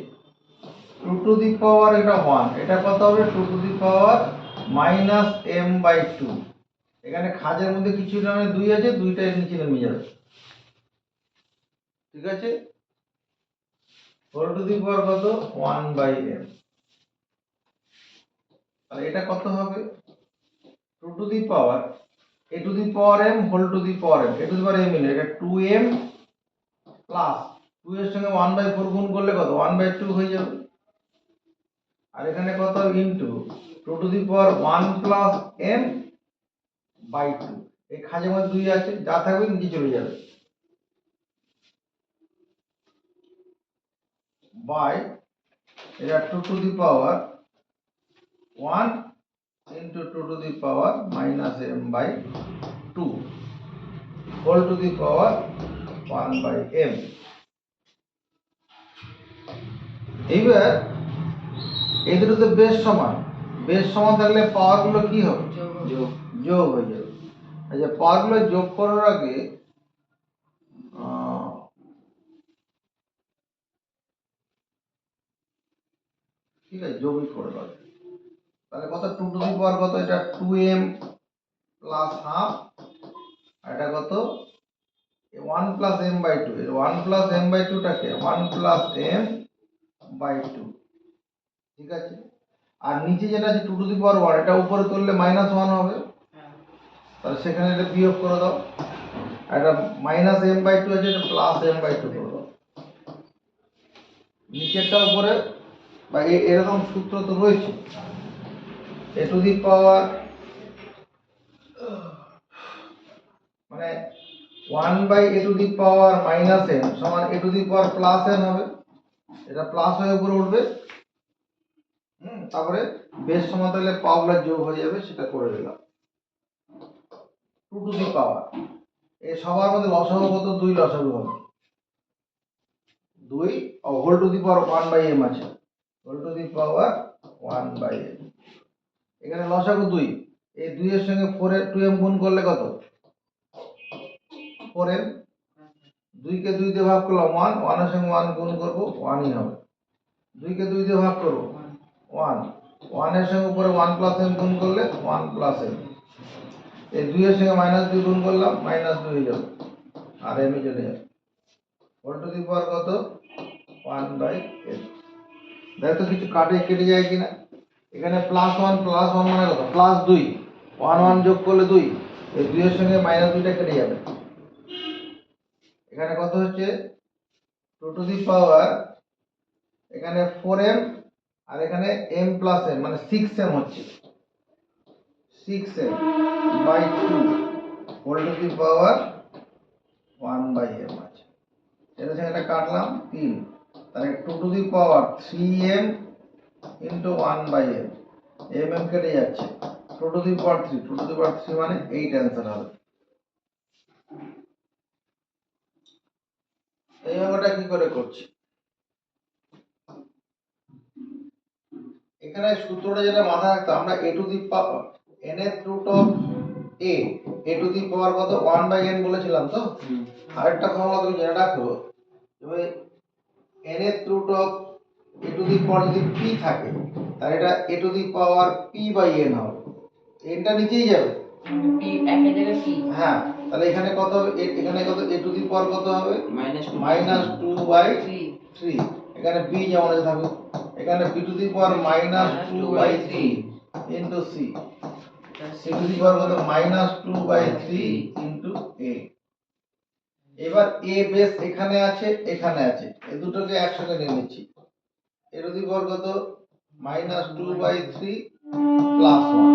Speaker 1: 2 টু দি পাওয়ার, এটা 1, এটা কত হবে? 2 টু দি পাওয়ার -m/2। এখানে খাজের মধ্যে কিছু না, 2 আছে, 2টা এর নিচে নেমে যাবে। ঠিক আছে, হোল টু দি পাওয়ার কত? 1/m। তাহলে এটা কত হবে? 2 to the power a to the power m whole to the power m, a to the power m এটা 2m প্লাস 2 এর সঙ্গে 1/4 গুণ করলে কত? 1/2 হয়ে যাবে। আর এখানে কত? Into 2 to the power 1 plus m/2। এই খাজের মধ্যে 2 আছে, যা থাকবে নিচে চলে যাবে, বাই এটা 2 to the power 1 into 2 to the power -m/2 whole to the power 1/m। এইবার এই দুটোতে বেস সমান, বেস সমান থাকলে পাওয়ারগুলো কি হবে?
Speaker 2: যোগ।
Speaker 1: যোগ হয়ে যাবে। আচ্ছা, পাওয়ারগুলো যোগ করার আগে ঠিক আছে, যৌগিক করে দাও। তাহলে কত, 2 টু দি পাওয়ার কত, এটা 2m প্লাস হাফ, আর এটা কত 1 প্লাস m বাই 2। এর 1 প্লাস m বাই 2 টাকে 1 প্লাস m বাই 2, ঠিক আছে। আর নিচে যেটা আছে 2 টু দি পাওয়ার 1, এটা উপরে তুললে মাইনাস 1 হবে, তাহলে সেখানে এটা বিয়োগ করে দাও। আর এটা মাইনাস m বাই 2 আছে, এটা প্লাস m বাই 2 করে দাও। নিচেরটা উপরে, বা এরকম সূত্র তো রয়েছে, a টু দি পাওয়ার মানে 1 by a to the power minus m সমান a to the power plus m হবে। এটা প্লাস হয়ে উপরে উঠবে, তারপরে বেস সমান তাহলে পাওয়ার যোগ হয়ে যাবে, সেটা করে দিলাম। 2 টু দি পাওয়ার, এই সবার মধ্যে লসাগু কত, 2 লসাগু হবে 2, whole to the power 1 by m আছে, whole to the power 1 by m। এখানে লসাগু 2, এই 2 এর সঙ্গে 4 এর 2m গুণ করলে কত, 4m। 2 কে 2 দিয়ে ভাগ করলাম 1, 1 এর সঙ্গে 1 গুণ করব 1 ই হবে। 2 কে 2 দিয়ে ভাগ করব 1, 1 এর সঙ্গে উপরে 1 প্লাস m গুণ করলে 1 প্লাস m। এই 2 এর সঙ্গে মাইনাস 2 গুণ করলাম মাইনাস 2 হয়ে যাবে, আর m এ চলে যাবে। হোল টু দি পাওয়ার কত, 1 বাই m। দেখো কিছু কেটে যায় কিনা। এখানে প্লাস 1 মানে কত, প্লাস 2, 1 1 যোগ করলে 2, এই 2 এর সঙ্গে মাইনাস 2টা কেটে যাবে। এখানে কত হচ্ছে, 2 টু দি পাওয়ার এখানে 4m, আর এখানে m প্লাস m মানে 6m হচ্ছে, 6m by 2 whole to the power 1 by m আছে। এর সঙ্গে এটা কাটলাম 3, তাহলে 2 to the power 3m into 1 by m, m কেটে যাচ্ছে, 2 to the power 3, 2 to the power 3 মানে 8 অ্যান্সার হবে। এই অঙ্কটা কি করে করছি, এখানে সূত্রটা যেটা মাথায় রাখতে, আমরা a to the power nth root of a to the power কত 1 বাই n বলেছিলাম তো। আরেকটা ফর্মুলা তুমি জেনে রাখো, তবে nth root of a to the power যদি p থাকে, তাহলে এটা a to the power p by n হবে, nটা নিচেই যাবে,
Speaker 2: p একের জায়গায় p।
Speaker 1: হ্যাঁ, তাহলে এখানে কত হবে, এখানে কত a টু দি পাওয়ার কত হবে,
Speaker 2: -2
Speaker 1: -2 বাই 3। এখানে b যেমন আছে থাকবে, এখানে b to the power -2 by 3 into c, c to the power কত -2 বাই 3 ইনটু a। এবার a বেস এখানে আছে, এখানে আছে, এই দুটোকে একসঙ্গে নিয়ে নিচ্ছি। a টু দি পাওয়ার কত -2 বাই 3 প্লাস 1,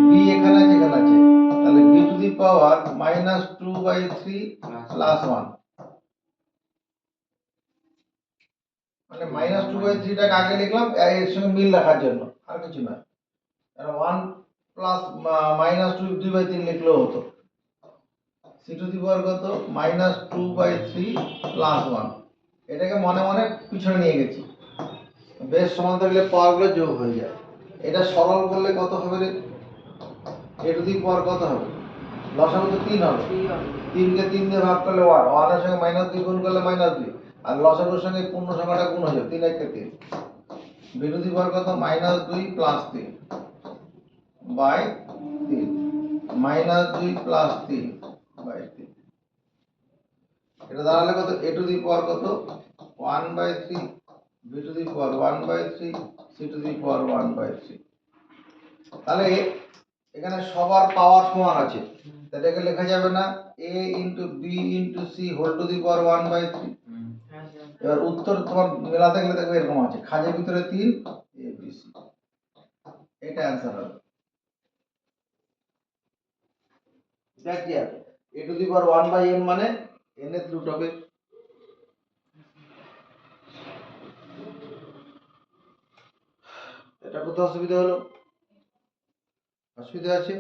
Speaker 1: b এখানে আছে, এখানে আছে, তাহলে b to the power -2 by 3 plus 1, মানে -2 বাই 3 টাকে আগে লিখলাম এর সঙ্গে মিল রাখার জন্য, আর কিছু না। আর 1 প্লাস -2 2 বাই 3 লিখলেও হতো। c টু দি পাওয়ার কত -2 বাই 3 প্লাস 1, এটাকে মনে মনে পিছনে নিয়ে গেছি, বেশ সমান থাকলে পাওয়ারগুলো যোগ হয়ে যায়। এটা সরল করলে কত হবে রে, a টু দি পাওয়ার কত হবে, লসাগু তো 3 হবে, 3 কে 3 দিয়ে ভাগ করলে 1, 1 এর সঙ্গে -2 গুণ করলে -2, আর লসাগুর সঙ্গে পূর্ণ সংখ্যাটা গুণ হয়ে যাবে, 3 1 কে 3। b টু দি পাওয়ার কত -2 প্লাস 3 বাই 3, -2 প্লাস 3 বাই 3। এটা দাঁড়ালে কত, a টু দি পাওয়ার কত 1 by 3, b to the power 1 by 3, c to the power 1 by 3। তাহলে এখানে সবার পাওয়ার সমান আছে, এটাকে লেখা যাবে না a into b into c whole to the power 1 by 3। এবার উত্তর তোমার মেলাতে গেলে দেখবে এরকম আছে, খাজের ভিতরে 3 a b c, এটা অ্যান্সার হবে। দেখ কি আছে, a to the power 1 by n মানে n এর রুট হবে। এটা কোথাও অসুবিধা হলো, অসুবিধা আছে,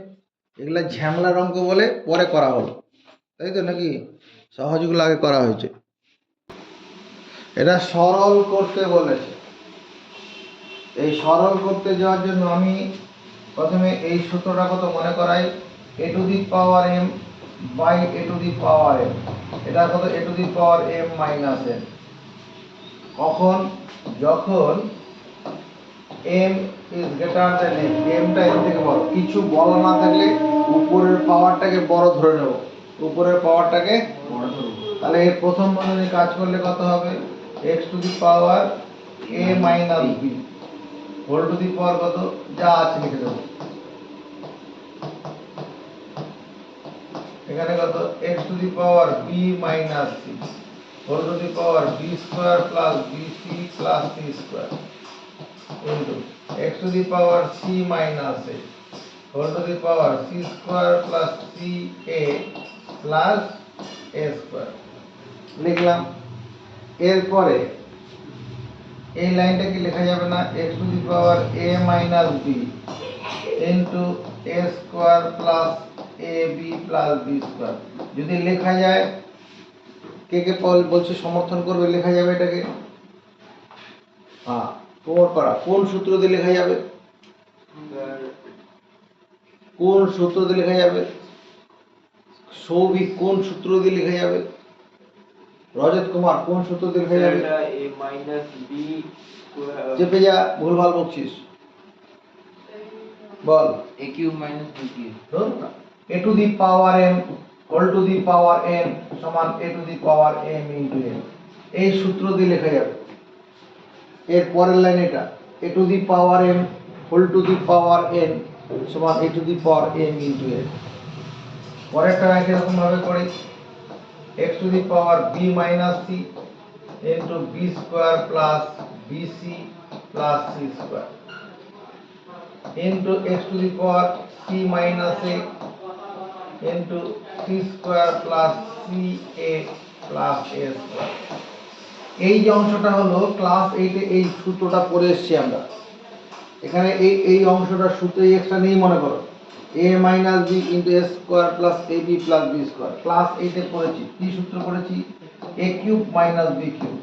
Speaker 1: এগুলা ঝামেলার অঙ্ক বলে পরে করা হলো, তাই তো নাকি, সহজগুলো আগে করা হয়েছে। এটা সরল করতে বলেছে, এই সরল করতে যাওয়ার জন্য আমি প্রথমে এই সূত্রটা কত মনে করাই, a to the power m by a to the power m, এটা কত a to the power m minus n। কখন, যখন m is greater than n, m টা এর থেকে বড়। কিছু বড় না থাকলে উপরের পাওয়ারটাকে বড় ধরে নেব, উপরের পাওয়ারটাকে
Speaker 2: বড় ধরবো।
Speaker 1: তাহলে এর প্রথম বন্ধনী কাজ করলে কত হবে, x to the power a minus b whole to the power কত যা আছে লিখে দেবো, এখানে কত x to the power b minus c whole to the power b square plus bc plus c square into x to the power c minus a whole to the power c square plus ca plus a square লিখলাম। এরপরে এই লাইনটা কি লেখা যাবে না, x to the power a minus b into a square plus ab plus b square যদি লেখা যায়, কে কে বলছে সমর্থন করবে লেখা যাবে এটাকে? হ্যাঁ, প্রমাণ করা কোন সূত্র দিয়ে লেখা যাবে, কোন সূত্র দিয়ে লেখা যাবে? সৌভিক কোন সূত্র দিয়ে লেখা যাবে? রজত কুমার কোন সূত্র দিয়ে লেখা যাবে?
Speaker 2: a minus b
Speaker 1: চেপে যা, ভুলভাল বলছিস, বল।
Speaker 2: a cube minus b cube
Speaker 1: a to the power m whole to the power n সমান a to the power m into n, এই সূত্র দিয়ে লেখা যাবে। এর পরের লাইন এটা, a to the power m whole to the power n সমান a to the power m into n। পরেরটা একই রকম ভাবে করি, x to the power b minus c into b square plus bc plus c square into x to the power c minus a into c square plus ca plus a square। এই যে অংশটা হলো class 8 এ এই সূত্রটা পড়ে এসেছি আমরা, এখানে এই অংশটা সূত্র এক্সট্রা নেই মনে করো, a minus b into a square plus ab plus b square class 8 এ পড়েছি। কি সূত্র পড়েছি, a cube minus b cube,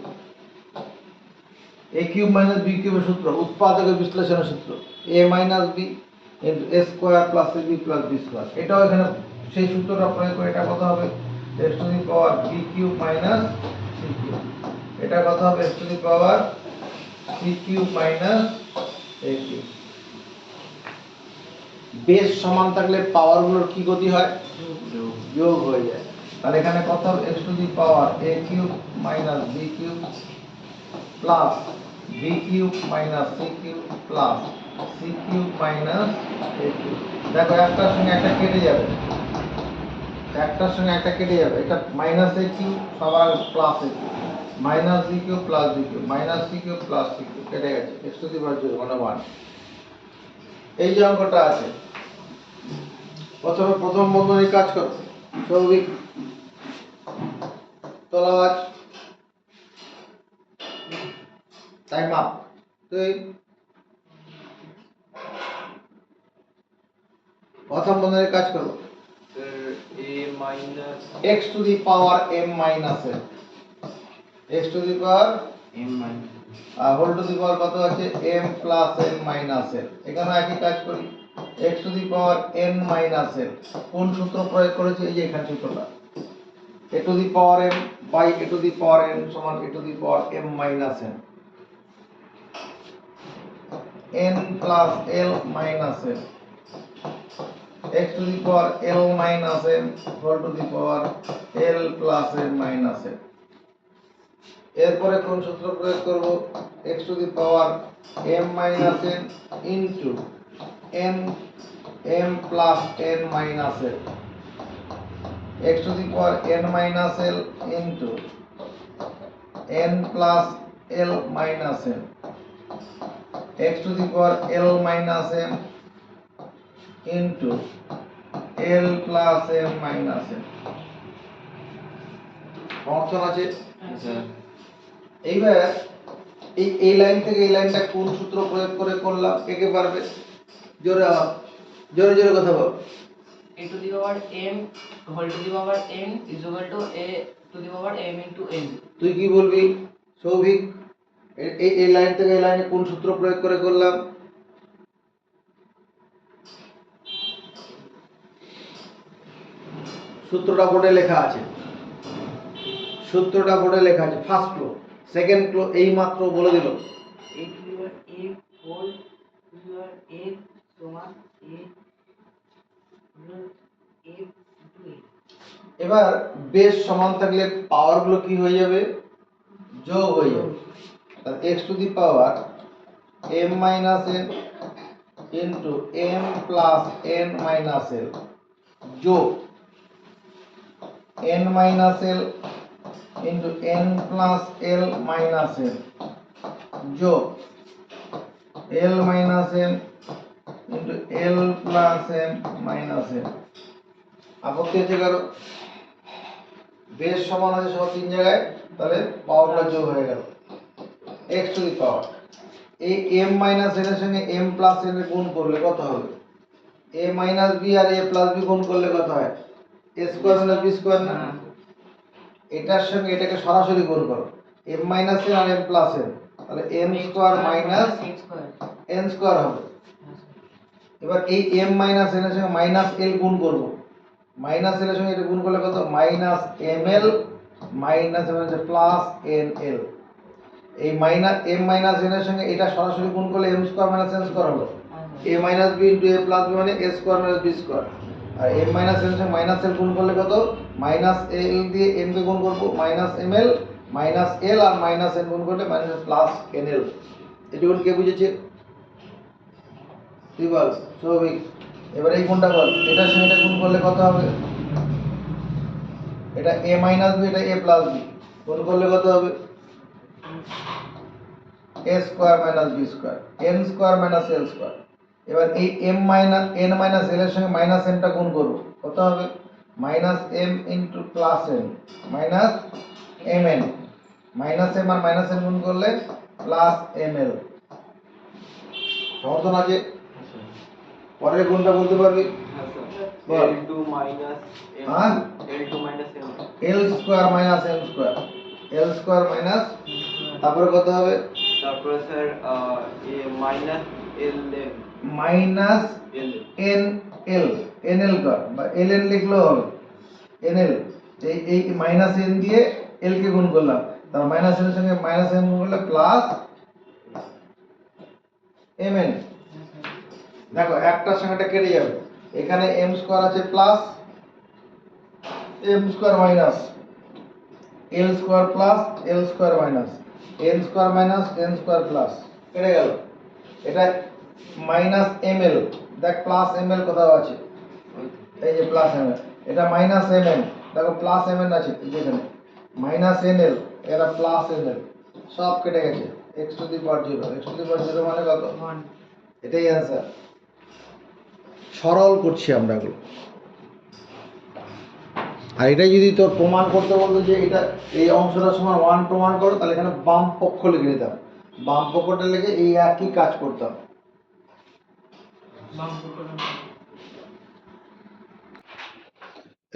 Speaker 1: a cube minus b cube এর সূত্র উৎপাদকের বিশ্লেষণের সূত্র a minus b into a square plus ab plus b square, এটাও এখানে সেই সূত্রটা প্রয়োগ করে এটা কত হবে, x to the power b cube minus c cube, এটা কত হবে x to the power c cube minus a cube। Base সমান থাকলে পাওয়ারগুলোর কি গতি হয়, যোগ হয়ে যায়। তাহলে এখানে কত হবে x to the power a cube minus b cube plus b cube minus c cube plus c cube minus a cube। দেখো একটার সঙ্গে একটা কেটে যাবে, একটার সঙ্গে একটা কেটে যাবে, এটা মাইনাস a cube সবার plus a cube minus b cube plus b cube minus c cube plus c cube কেটে গেছে, x to the power 1 এই যে অঙ্কটা আছে। প্রথমে প্রথম বন্ধনী কাজ করো, সৌভিক তোলা আওয়াজ, টাইম আপ। তুই প্রথম বন্ধনী কাজ করো,
Speaker 2: a minus
Speaker 1: x to the power m minus n, x to the power
Speaker 2: m minus
Speaker 1: whole to the power কত আছে m plus n minus n, এখানে একই কাজ করি x to the power n minus n, কোন সূত্র প্রয়োগ করেছি, এই যে এখানে সূত্রটা a to the power m by a to the power n সমান a to the power m minus n, n plus l minus n, x to the power l minus m whole to the power l plus n minus n। এরপরে কোন সূত্র প্রয়োগ করব, x to the power m minus n into m plus n minus l, x to the power n minus l into n plus l minus n, x to the power l minus m into l plus m minus n। সমর্থন আছে?
Speaker 2: Sir
Speaker 1: এইবার এই line থেকে এই লাইনটা কোন সূত্র প্রয়োগ করে করলাম, কে কে পারবে? জোরে জোরে জোরে কথা বল।
Speaker 3: a to the power m whole to the power n is equal to a to the power m into n।
Speaker 1: তুই কি বলবি সৌভিক, এই লাইন থেকে এই লাইনে কোন সূত্র প্রয়োগ করে করলাম? সূত্রটা বোর্ডে লেখা আছে, সূত্রটা বোর্ডে লেখা আছে, ফার্স্ট ফ্লো সেকেন্ড ফ্লো এই মাত্র বলে দিল।
Speaker 3: a to the power a whole a সমান a হলো a into a।
Speaker 1: এবার বেস সমান থাকলে পাওয়ার গুলো কি হয়ে যাবে, যোগ হয়ে যাবে। তাহলে x to the power m minus n into m plus n minus l যোগ n minus l into n plus l minus l যোগ l minus n into l plus n minus l। আপত্তি আছে কারো? Base সমান আছে সব তিন জায়গায়, তাহলে পাওয়ারটা যোগ হয়ে গেল x টু দি পাওয়ার। এই m মাইনাস n এর সঙ্গে m প্লাস n এর গুণ করলে কত হবে, a মাইনাস b আর a প্লাস b গুণ করলে কত হয়, a square minus b square না? এটার সঙ্গে এটাকে সরাসরি গুণ করো, m মাইনাস n আর m প্লাস n, তাহলে m square minus n square হবে। এবার এই m মাইনাস n এর সঙ্গে মাইনাস l গুণ করব, মাইনাস l এর সঙ্গে এটা গুণ করলে কত, মাইনাস ml মাইনাস m হচ্ছে প্লাস nl। এই মাইনাস m মাইনাস n এর সঙ্গে এটা সরাসরি গুণ করলে m square minus n square হলো, a minus b into a plus b মানে a square minus b square. আর m মাইনাস n এর সঙ্গে মাইনাস l গুণ করলে কত, মাইনাস l দিয়ে m কে গুণ করব, মাইনাস ml মাইনাস l আর মাইনাস n গুণ করলে মাইনাস প্লাস nl। এটুকু কে বুঝেছে? তুই বল সৌভিক। এবার এই গুণটা বল, এটার সঙ্গে এটা গুণ করলে কত হবে, এটা a মাইনাস b এটা a প্লাস b গুণ করলে কত হবে, a square minus b square n square minus l square. এবার এই m minus n minus l এর সঙ্গে মাইনাস m টা গুণ করব, কত হবে, minus m into plus n minus mn, minus m আর মাইনাস n গুণ করলে প্লাস ml। সমর্থন আছে? পরের গুণটা বলতে পারবি? বল।
Speaker 2: l2 minus m
Speaker 1: হ্যাঁ?
Speaker 2: l2 minus m
Speaker 1: l square minus m square, l square minus, তারপরে কত হবে,
Speaker 2: তারপরে sir a minus l
Speaker 1: minus
Speaker 2: l
Speaker 1: nl, nl কর বা ln লিখলেও হবে, nl। এই মাইনাস n দিয়ে l কে গুণ করলাম, তারপর মাইনাস n এর সঙ্গে মাইনাস n গুণ করলে প্লাস mn। দেখো একটার সঙ্গে এটা কেটে যাবে, এখানে m স্কয়ার আছে plus m square minus l square plus l square minus n square minus n square plus, কেটে গেল। এটা মাইনাস ml, দেখ প্লাস ml কোথাও আছে, এই যে প্লাস ml, এটা মাইনাস mn, দেখো প্লাস mn আছে যেখানে, মাইনাস nl, এটা প্লাস nl, সব কেটে গেছে, x to the power 0, x to the power 0 মানে কত, এটাই অ্যান্সার। সরল করছি আমরা এগুলো। আর এটাই যদি তোর প্রমাণ করতে বলতো যে এটা এই অংশটা সমান 1 প্রমাণ করো, তাহলে এখানে বাম পক্ষ লিখে নিতাম, বাম পক্ষটা লিখে এই একই কাজ করতাম।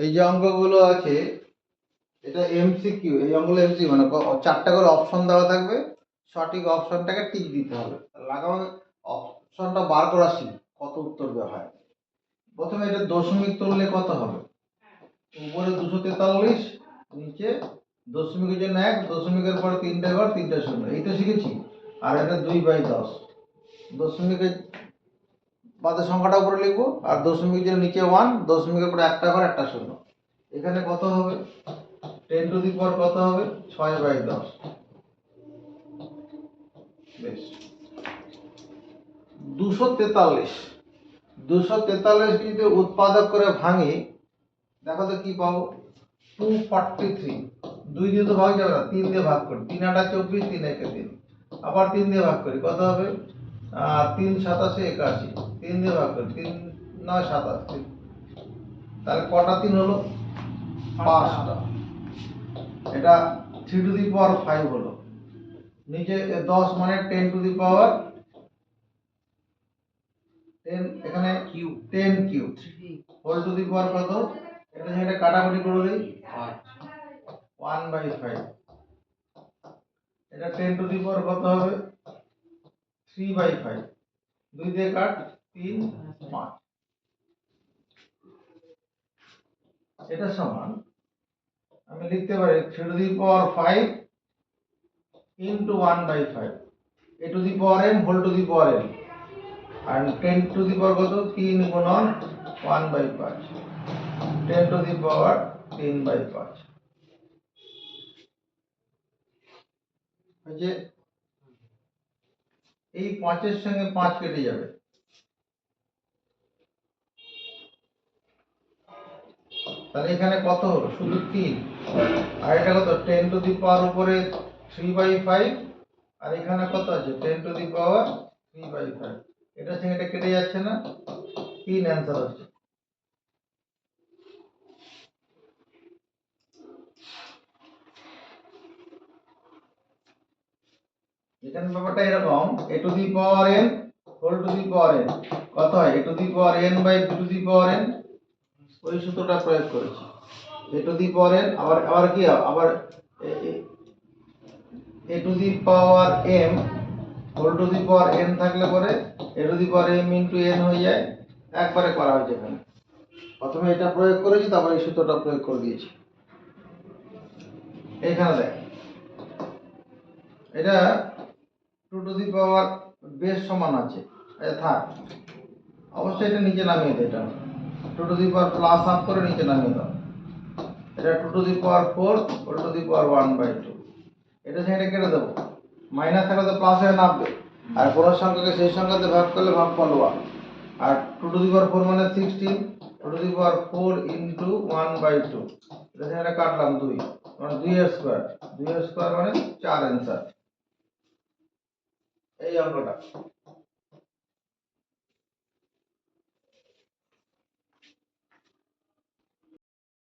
Speaker 1: এই যে অঙ্কগুলো আছে এটা এমসিকিউ, এই অঙ্কগুলো এমসিকিউ মানে চারটা করে অপশন দেওয়া থাকবে, সঠিক অপশনটাকে টিক দিতে হবে। লাগাও অপশনটা বার করা শিখ কত উত্তর দেওয়া হয়। প্রথমে এটা দশমিক তুললে কত হবে, উপরে 243, নিচে দশমিকের জন্য 1, দশমিকের পরে 3টে ঘর 3টে শূন্য, এই তো শিখেছি। আর এটা 2/10, দশমিকের বাদে সংখ্যাটা উপরে লিখবো, আর দশমিকের জন্য নিচে 1, দশমিকের পরে একটা ঘর একটা শূন্য। এখানে কত হবে, 10 টু দি পাওয়ার কত হবে, 6/10। বেশ, 243, 243 যদি উৎপাদক করে ভাঙি, দেখো তো কি পাবো, 243, 2 দিয়ে তো ভাগ যাবে না, 3 দিয়ে ভাগ করি, 3 8 24, 3 1 3, আবার 3 দিয়ে ভাগ করি, কত হবে, 3 7 81, 3 দিয়ে ভাগ করি, 3 9 27, তাহলে কটা 3 হলো, 5টা। এটা 3 টু দি পাওয়ার 5 হলো, নিচে 10 মানে 10 টু দি পাওয়ার 10, এখানে cube 10 cube whole to the power কত, এটা কাটাকুটি করে দেই, 1/5। এটা 10 টু দি পাওয়ার কত হবে, 3/5, 2 দিয়ে কাট, 3 5। এটা সমান আমি লিখতে পারি 3 to the power 5 into 1/5, a to the power m whole to the power n, আর 10 টু দি পাওয়ার কত 3 গুণন 1/5 10 টু দি পাওয়ার 3/5 হচ্ছে। এই 5 এর সঙ্গে 5 কেটে যাবে, তাহলে এখানে কত হলো শুধু 3। আর এটা কত 10 টু দি পাওয়ার উপরে 3/5 আর এখানে কত আছে 10 টু দি পাওয়ার 3/5। এটা সঙ্গে এটা কেটে যাচ্ছে না, 3 অ্যান্সার হচ্ছে। এখানে ব্যাপারটা এরকম a to the power n whole to the power n কত হয় a to the power n by b to the power n, ওই সূত্রটা প্রয়োগ করেছি। a to the power n আবার আবার কি আবার a to the power m whole to the power n থাকলে পরে a to the power m into n হয়ে যায়। একবারে করা হয়েছে এখানে, প্রথমে এটা প্রয়োগ করেছি তারপরে এই সূত্রটা প্রয়োগ করে দিয়েছি। এখানে দেখ এটা 2 টু দি পাওয়ার বেস সমান আছে, এটা থাক, অবশ্যই এটা নিচে নামিয়ে দে। এটা 2 to the power plus half করে নিচে নামিয়ে দাও। এটা 2 to the power 4 whole to the power 1/2। এটা থেকে এটা কেটে দেবো, মাইনাস থাকলে তো প্লাস হয়ে নামবে, আর কোনো সংখ্যাকে সেই সংখ্যাতে ভাগ করলে ভাগ পালোয়া। আর 2 টু দি পাওয়ার 4 মানে 16, 2 টু দি পাওয়ার 4 ইনটু 1/2। এটা থেকে এটা কাটলাম 2 মানে 2 এর স্কয়ার, 2 এর স্কয়ার মানে 4 অ্যান্সার এই অঙ্কটা।